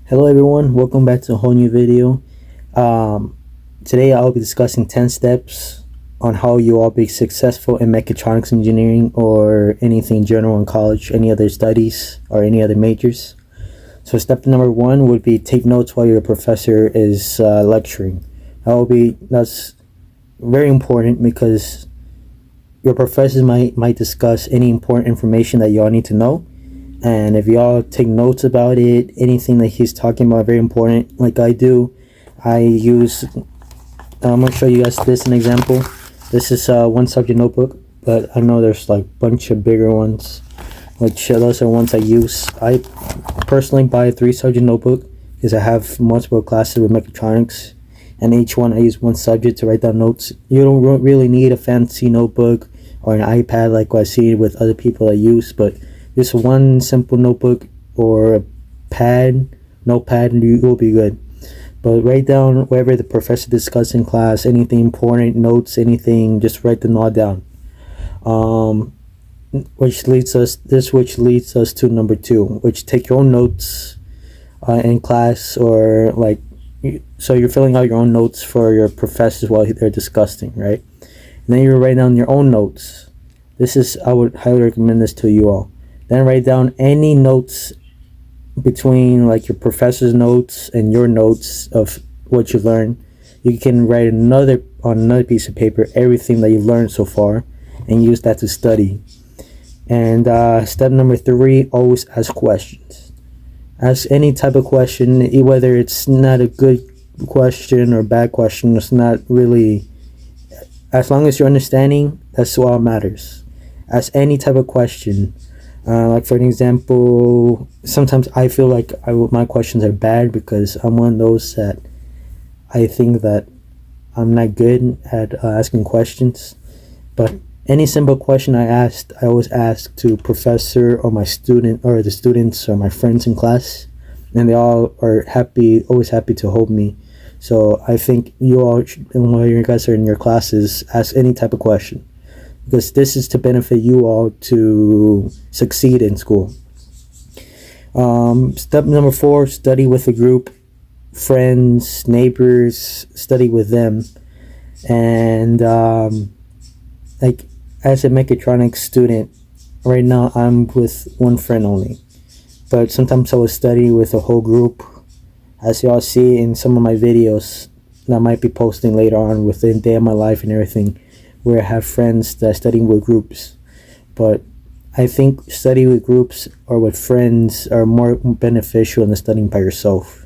Hello everyone, welcome back to a whole new video. Today I'll be discussing 10 steps on how you all be successful in mechatronics engineering or anything in general in college, any other studies or any other majors. So step number 1 would be take notes while your professor is lecturing. That's very important because your professors might discuss any important information that y'all need to know. And if y'all take notes about it, anything that he's talking about, very important, like I do, I'm going to show you guys this an example. This is one subject notebook, but I know there's like a bunch of bigger ones, which those are ones I use. I personally buy a 3 subject notebook because I have multiple classes with mechatronics, and each one I use one subject to write down notes. You don't really need a fancy notebook or an iPad like what I see with other people I use, but just one simple notebook or a notepad, and you will be good. But write down whatever the professor discussed in class, anything important, notes, anything, just write them all down. Which leads us to number 2, which take your own notes in class, or so you're filling out your own notes for your professors while they're discussing, right? And then you write down your own notes. I would highly recommend this to you all. Then write down any notes between like your professor's notes and your notes of what you learned. You can write on another piece of paper everything that you've learned so far and use that to study. And step number 3, always ask questions. Ask any type of question, whether it's not a good question or bad question. It's not really, as long as you're understanding, that's all that matters. Ask any type of question. Like for an example, sometimes I feel like my questions are bad because I'm one of those that I think that I'm not good at asking questions. But any simple question I always ask to professor or my student or the students or my friends in class, and they all are always happy to help me. So I think you all, while you guys are in your classes, ask any type of question, because this is to benefit you all to succeed in school. Step number 4, study with a group, friends, neighbors, study with them. And like as a mechatronics student, right now I'm with one friend only. But sometimes I will study with a whole group, as y'all see in some of my videos that I might be posting later on within Day of My Life and everything, where I have friends that are studying with groups. But I think studying with groups or with friends are more beneficial than studying by yourself.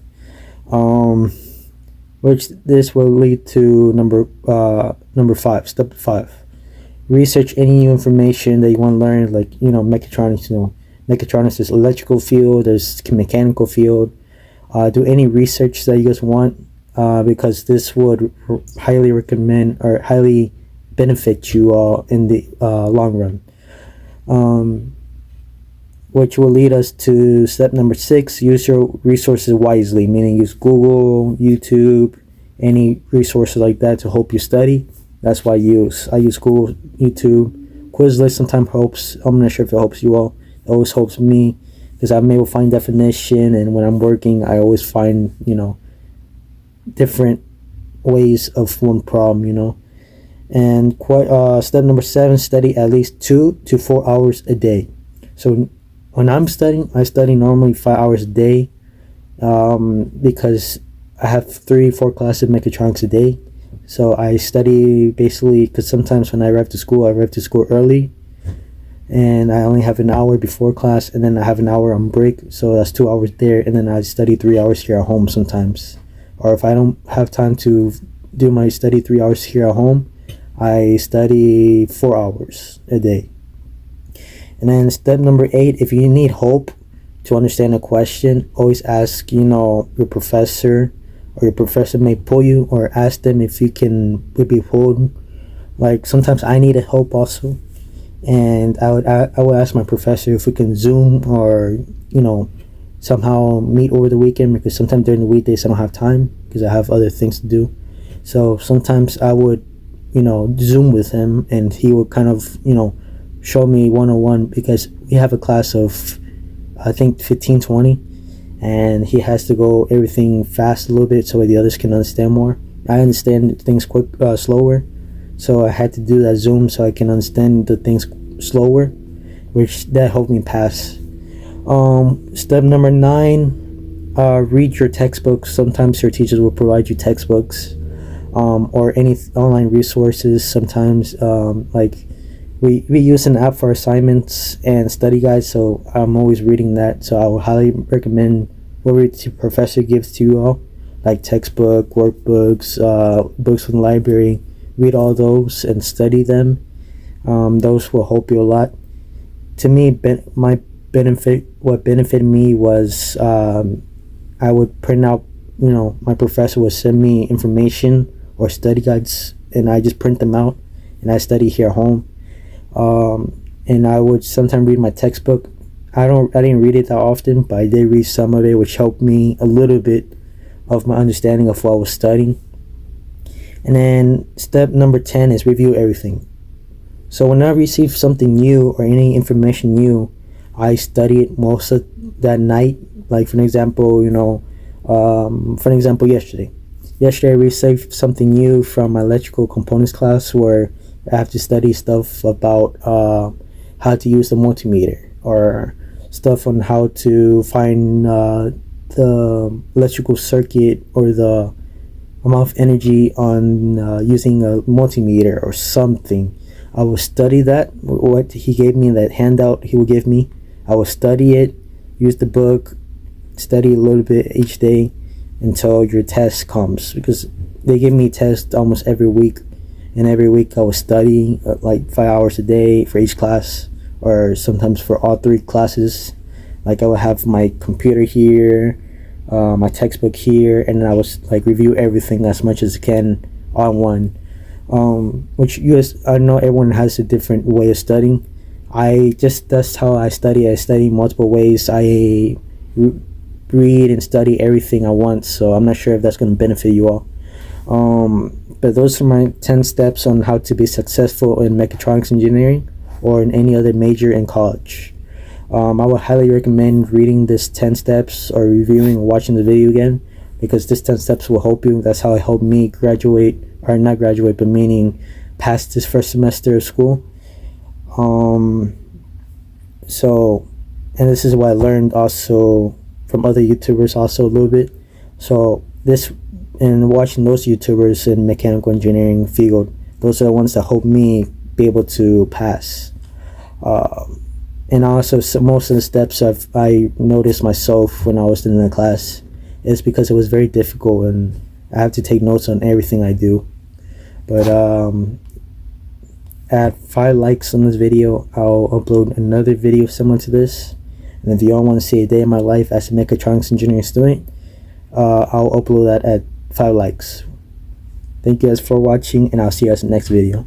Which this will lead to number 5, step 5. Research any new information that you want to learn, like mechatronics. Mechatronics is electrical field, there's mechanical field. Do any research that you guys want, because this would highly recommend or highly benefit you all in the long run. Which will lead us to step number 6, use your resources wisely, meaning use Google, YouTube, any resources like that to help you study. That's why I use Google, YouTube. Quizlet sometimes helps. I'm not sure if it helps you all. It always helps me because I'm able to find definition, and when I'm working I always find different ways of one problem. And step number 7, study at least 2 to 4 hours a day. So when I'm studying, I study normally 5 hours a day, because I have 3-4 classes of mechatronics a day. So I study basically, because sometimes when I arrive to school early, and I only have an hour before class, and then I have an hour on break, so that's 2 hours there, and then I study 3 hours here at home sometimes. Or if I don't have time to do my study 3 hours here at home, I study 4 hours a day. And then step number 8, if you need help to understand a question, always ask your professor, or your professor may pull you, or ask them if you can be pulled. Like sometimes I need help also, and I would ask my professor if we can Zoom or somehow meet over the weekend, because sometimes during the weekdays I don't have time because I have other things to do. So sometimes I would Zoom with him, and he would kind of show me 101, because we have a class of I think 15-20, and he has to go everything fast a little bit so the others can understand more. I understand things slower, so I had to do that Zoom so I can understand the things slower, which that helped me pass. Step number 9, read your textbooks. Sometimes your teachers will provide you textbooks, or any online resources. Sometimes, like we use an app for assignments and study guides, so I'm always reading that. So I would highly recommend whatever the professor gives to you all, like textbook, workbooks, books from the library. Read all those and study them. Those will help you a lot. To me, what benefited me was, I would print out, my professor would send me information or study guides, and I just print them out and I study here at home. And I would sometimes read my textbook. I didn't read it that often, but I did read some of it, which helped me a little bit of my understanding of what I was studying. And then step number 10 is review everything. So when I receive something new or any information new, I study it most of that night. Like for example, yesterday. Yesterday I received something new from my electrical components class where I have to study stuff about how to use the multimeter, or stuff on how to find the electrical circuit or the amount of energy on using a multimeter or something. I will study that, what he gave me, that handout he will give me. I will study it, use the book, study a little bit each day until your test comes, because they give me tests almost every week, and every week I was studying like 5 hours a day for each class, or sometimes for all 3 classes. Like I would have my computer here, my textbook here, and then I was like review everything as much as I can on one. Which I know everyone has a different way of studying. That's how I study. I study multiple ways. I read and study everything at once, so I'm not sure if that's going to benefit you all. But those are my 10 steps on how to be successful in mechatronics engineering or in any other major in college. I would highly recommend reading this 10 steps or reviewing or watching the video again, because this 10 steps will help you. That's how it helped me graduate, or not graduate, but meaning pass this first semester of school. And this is what I learned also from other YouTubers also a little bit. So and watching those YouTubers in mechanical engineering field, those are the ones that helped me be able to pass. And also most of the steps I noticed myself when I was in the class is because it was very difficult and I have to take notes on everything I do. But at 5 likes on this video, I'll upload another video similar to this. And if you all want to see a day in my life as a mechatronics engineering student, I'll upload that at 5 likes. Thank you guys for watching, and I'll see you guys in the next video.